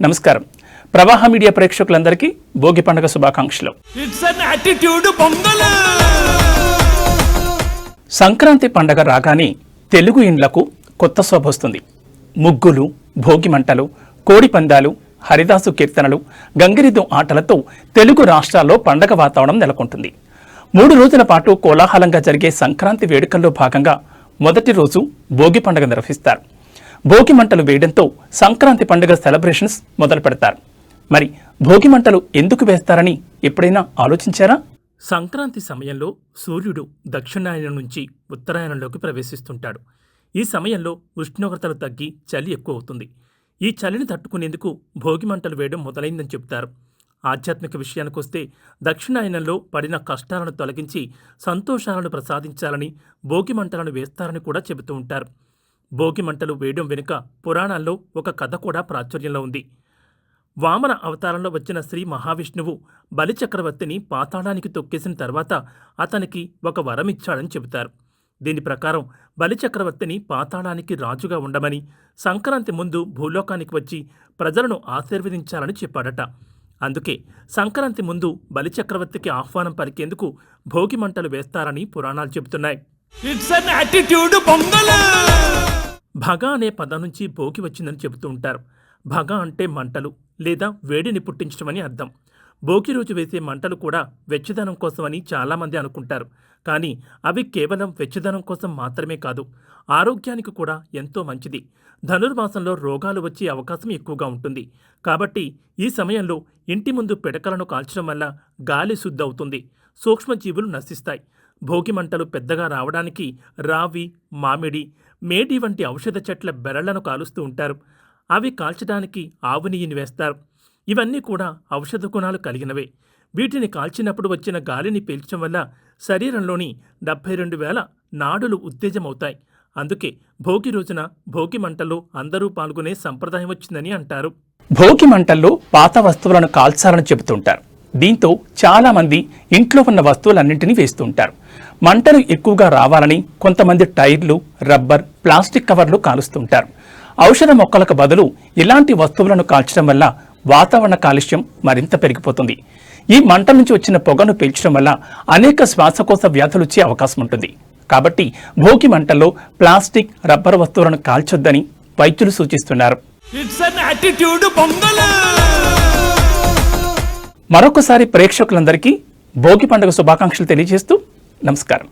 నమస్కారం. ప్రవాహ మీడియా ప్రేక్షకులందరికీ భోగి పండుగ శుభాకాంక్షలు. సంక్రాంతి పండుగ రాగానే తెలుగు ఇండ్లకు కొత్త శోభ వస్తుంది. ముగ్గులు, భోగి మంటలు, కోడి పందాలు, హరిదాసు కీర్తనలు, గంగిరెద్దు ఆటలతో తెలుగు రాష్ట్రాల్లో పండగ వాతావరణం నెలకొంటుంది. 3 రోజుల పాటు కోలాహలంగా జరిగే సంక్రాంతి వేడుకల్లో భాగంగా మొదటి రోజు భోగి పండుగ నిర్వహిస్తారు. భోగి మంటలు వేయడంతో సంక్రాంతి పండుగ సెలబ్రేషన్స్ మొదలు పెడతారు. మరి భోగి మంటలు ఎందుకు వేస్తారని ఎప్పుడైనా ఆలోచించారా? సంక్రాంతి సమయంలో సూర్యుడు దక్షిణాయనం నుంచి ఉత్తరాయణంలోకి ప్రవేశిస్తుంటాడు. ఈ సమయంలో ఉష్ణోగ్రతలు తగ్గి చలి ఎక్కువ అవుతుంది. ఈ చలిని తట్టుకునేందుకు భోగి మంటలు వేయడం మొదలైందని చెబుతారు. ఆధ్యాత్మిక విషయానికొస్తే దక్షిణాయనంలో పడిన కష్టాలను తొలగించి సంతోషాలను ప్రసాదించాలని భోగి మంటలను వేస్తారని కూడా చెబుతూ ఉంటారు. భోగి మంటలు వేయడం వెనుక పురాణాల్లో ఒక కథ కూడా ప్రాచుర్యంలో ఉంది. వామన అవతారంలో వచ్చిన శ్రీ మహావిష్ణువు బలిచక్రవర్తిని పాతాళానికి తొక్కేసిన తర్వాత అతనికి ఒక వరం ఇచ్చాడని చెబుతారు. దీని ప్రకారం బలిచక్రవర్తిని పాతాళానికి రాజుగా ఉండమని, సంక్రాంతి ముందు భూలోకానికి వచ్చి ప్రజలను ఆశీర్వదించాలని చెప్పాడట. అందుకే సంక్రాంతి ముందు బలిచక్రవర్తికి ఆహ్వానం పలికేందుకు భోగి మంటలు వేస్తారని పురాణాలు చెబుతున్నాయి. భగ అనే పదం నుంచి భోగి వచ్చిందని చెబుతూ ఉంటారు. భగ అంటే మంటలు లేదా వేడిని పుట్టించడమని అర్థం. భోగి రోజు వేసే మంటలు కూడా వెచ్చదనం కోసమని చాలామంది అనుకుంటారు. కానీ అవి కేవలం వెచ్చదనం కోసం మాత్రమే కాదు, ఆరోగ్యానికి కూడా ఎంతో మంచిది. ధనుర్మాసంలో రోగాలు వచ్చే అవకాశం ఎక్కువగా ఉంటుంది. కాబట్టి ఈ సమయంలో ఇంటి ముందు పిడకలను కాల్చడం వల్ల గాలి శుద్ధి అవుతుంది, సూక్ష్మజీవులు నశిస్తాయి. భోగి మంటలు పెద్దగా రావడానికి రావి, మామిడి, మేడి వంటి ఔషధ చెట్ల బెరళ్లను కాలుస్తూ ఉంటారు. అవి కాల్చడానికి ఆవు నెయ్యిని వేస్తారు. ఇవన్నీ కూడా ఔషధ గుణాలు కలిగినవే. వీటిని కాల్చినప్పుడు వచ్చిన గాలిని పీల్చడం వల్ల శరీరంలోని 72,000 నాడులు ఉత్తేజమవుతాయి. అందుకే భోగి రోజున భోగి మంటల్లో అందరూ పాల్గొనే సంప్రదాయం వచ్చిందని అంటారు. భోగి మంటల్లో పాత వస్తువులను కాల్చాలని చెబుతుంటారు. దీంతో చాలా మంది ఇంట్లో ఉన్న వస్తువులన్నింటినీ వేస్తుంటారు. మంటలు ఎక్కువగా రావాలని కొంతమంది టైర్లు, రబ్బర్, ప్లాస్టిక్ కవర్లు కాలుస్తుంటారు. ఔషధ మొక్కలకు బదులు ఇలాంటి వస్తువులను కాల్చడం వల్ల వాతావరణ కాలుష్యం మరింత పెరిగిపోతుంది. ఈ మంట నుంచి వచ్చిన పొగను పీల్చడం వల్ల అనేక శ్వాసకోశ వ్యాధులు వచ్చే అవకాశం ఉంటుంది. కాబట్టి భోగి మంటల్లో ప్లాస్టిక్, రబ్బర్ వస్తువులను కాల్చొద్దని వైద్యులు సూచిస్తున్నారు. మరొకసారి ప్రేక్షకులందరికీ భోగి పండుగ శుభాకాంక్షలు తెలియజేస్తూ నమస్కారం.